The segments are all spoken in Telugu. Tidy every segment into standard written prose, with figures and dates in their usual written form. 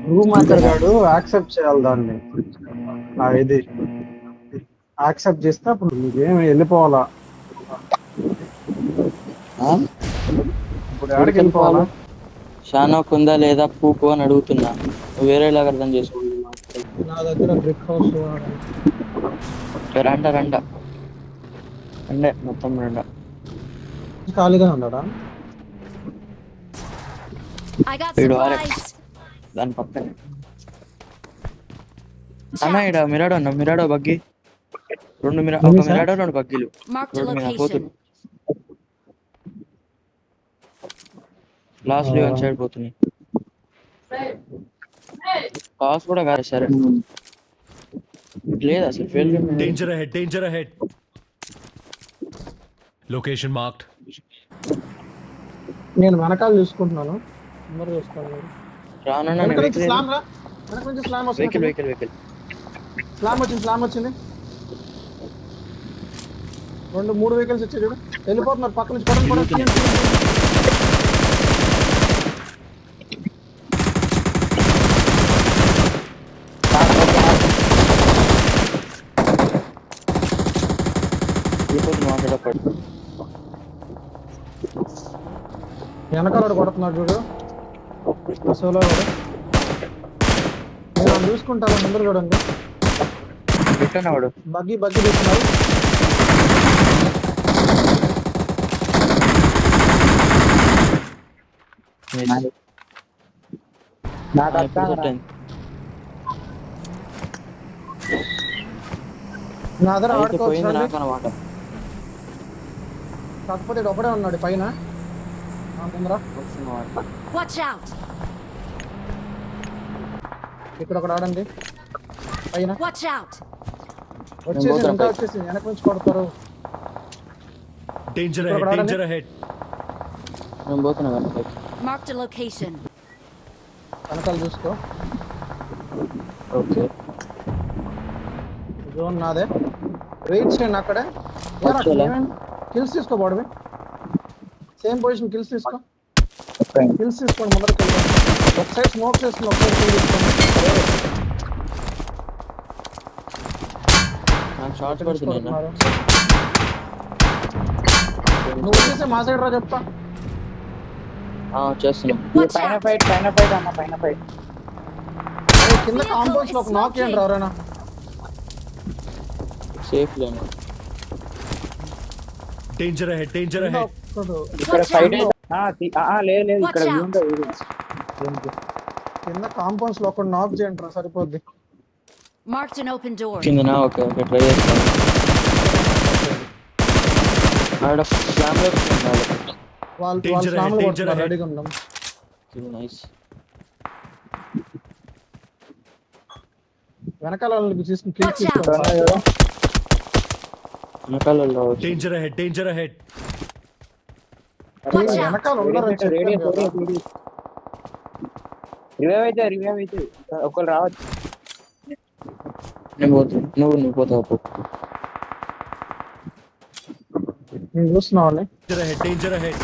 రూమ్ మేకర్ అంతేనా? గాడు యాక్సెప్ట్ చేయాలి దాన్ని. ఇది యాక్సెప్ట్ చేస్తే అప్పుడు నీకేం వెళ్ళిపోవాలా. ఆ? ఇప్పుడు ఎక్కడికి ఎక్కడికి వెళ్ళిపోవాలా? వెళ్ళిపోవాలి? షానోక్ ఉందా లేదా పూకు అని అడుగుతున్నా. నువ్వు వేరేలాగా అర్థం చేసుకో. నా దగ్గర బ్రిక్ హౌస్ రండ రండ రండే మొత్తం రండ. ఖాళీగా ఉన్నాడా? I got వీడు supplies. దాని పక్కనే Watch అన్న. out. ఇక్కడ మిరాడో అన్న, మిరాడో బగ్గి. ఒక ఎనిమిసా? మిరాడో 2 బగ్గీలు Marked a రోడ్డు మీద location. పోతుంది. లాస్ట్ వన్ సైడ్ పోతున్నాయి. కాస్ కూడా కాదు. సరే లేదు అసలు fail. Danger ahead, danger ahead. Location marked. నేను వెనకాల చూసుకుంటున్నాను. అందరూ చూసుకోండి. రానన్నా వెనక నుంచి స్లామ్ రా. వెనక నుంచి స్లామ్ వెహికల్ వస్తుంది. వెహికల్ వెహికల్ స్లామ్ వచ్చింది. 2-3 వెహికల్స్ వచ్చాయి చూడు. వెళ్ళిపోతున్నారు పక్క నుంచి. పడండి. వెళ్ళిపోతుంది. వెనకాల కొడుతున్నాడు చూడు. సోలో నేను చూసుకుంటాను. అందరు చూడండి. రిటర్న్ వాడు బగ్గి తీసుకున్నారు. నా దగ్గర పోయింది ఆడుకోవచ్చు. నాకు అనమాట. కాకపోతే ఇడు ఒకడే ఉన్నాడు పైన. ముందర Watch out. ఇక్కడ ఒకడు ఆడండి పైన. Watch out. వచ్చేసి వెనక నుంచి కొడతారు. Danger ahead, danger ahead. నేను పోతున్నా వెనక. Marked a location. వెనకాల చూసుకో. ఓకే జోన్ నాదే. వెయిట్ చేయండి అక్కడే. కిల్స్ తీసుకోబోడవి. Same position. కిల్స్ తీసుకోండి. ముందరికి వెళ్ళండి. ఒక సైడ్ స్మోక్ చేసుకుని ఒక సైడ్ కిల్ తీసుకోండి. నాకు షార్ట్స్ పడుతున్నాయి. నువ్వు వచ్చేసి మా సైడ్ రా చెప్తా. చేస్తున్నా. Watch out. అరే కింద కాంపౌండ్స్ లో ఒక నాక్ చేయండి రా ఎవరైనా. సేఫ్ లేను. Danger ahead, danger ahead. ఇక్కడ సైడ్ లేదు ఇక్కడ వ్యూ ఉంది. కింద కాంపౌండ్స్ లో ఒక నాక్ చేయండి రా సరిపోద్ది. Marked an open door. కిందనా? ఓకే ఓకే ట్రై చేస్తాను. ఆడ ఫ్లామ్ వాళ్ళు Danger ahead, స్లామ్లు danger కొడుతున్నారు. ahead. రెడీగా ఉన్నాం. నైస్. వెనకాల వాళ్ళకి తీసుకుని కిల్ Watch out. తీసుకోండి. వెనకాలలో Danger ahead, danger ahead. Watch out. వెనకాల ఉండరు. రివైవ్ అయితే ఒకళ్ళు రావచ్చు. నేను పోతాను. నువ్వు పోతావు. నేను చూస్తున్నావు. Danger ahead.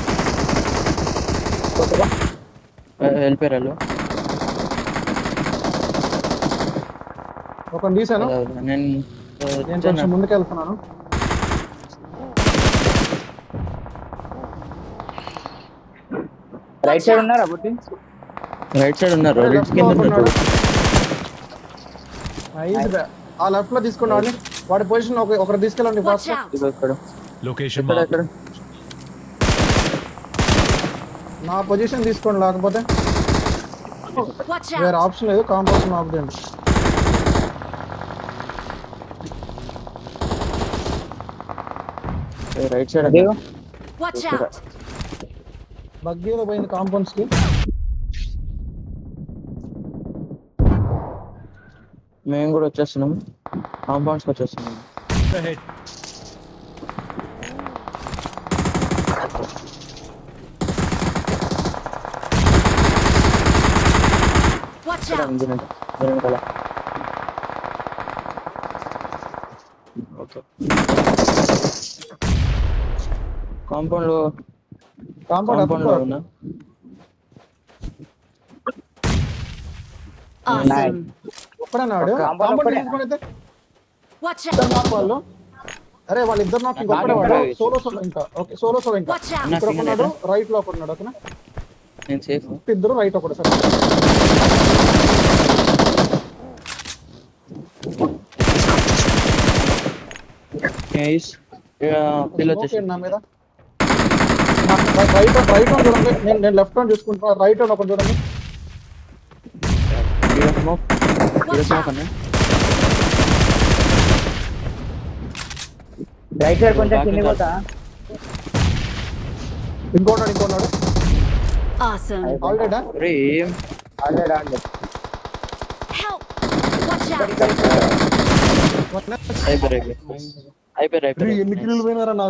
వెళ్ళిపోయారు. ఒక తీసాను. నేను కొంచెం ముందుకు వెళ్తున్నాను. రైట్ సైడ్ ఉన్నారా బుట్టి? రైట్ సైడ్ ఉన్నారు. లెఫ్ట్ లో ఉన్నాడు. ఆ లెఫ్ట్ లో తీసుకున్నాడు. వాడి పొజిషన్ ఒకరు తీసుకెళ్ళండి Watch ఫాస్ట్. out. Location ఎక్కడ marked. ఎక్కడ నా పొజిషన్ తీసుకోండి. లేకపోతే Watch వేరే out. ఆప్షన్ లేదు. కాంపౌండ్ ఆపుదేండి. Right side Watch out. బగ్గీలో పోయింది కాంపౌండ్స్ కి. మేము కూడా వచ్చేస్తున్నాం. కాంపౌండ్స్కి వచ్చేస్తున్నాం. Ahead. Watch ఇక్కడ out. ఉంది వెనకాల. ఓకే కాంపౌండ్ లో కాంపౌండ్ ఉన్నా. Awesome. ఒక్కడన్నాడు కాంపౌండ్ కాంపౌండ్ ఒక్కడే. తీసుకుని Watch ఇద్దరు out. నాకు వాళ్ళు అరే వాళ్ళిద్దరు నాకు ఇంకొకడే వాడు సోలో ఇంకా ఓకే సోలో ఇంకా Watch out. ఇక్కడ ఉన్నాడు రైట్ లో ఒకడున్నాడు ఓకేనా నేను సేఫ్. ఇద్దరు రైట్ ఒకడు సరే నైస్. పిల్ల వచ్చేసి నా మీద రైట్ రైట్ చూడండి నేను లెఫ్ట్ హ్యాండ్ చూసుకుంటున్నా రైట్ హ్యాండ్ ఒకటి చూడండి స్మోక్ Watch స్మోక్ out. అన్న. రైట్ సైడ్ కొంచెం కింద పోతా ఇంకోనాడు Awesome. ఆల్రెడీ ఒరే ఏం ఆల్రెడీ Help. Watch out. అయిపోయారు ఎన్ని కిలోలు పోయినారా నా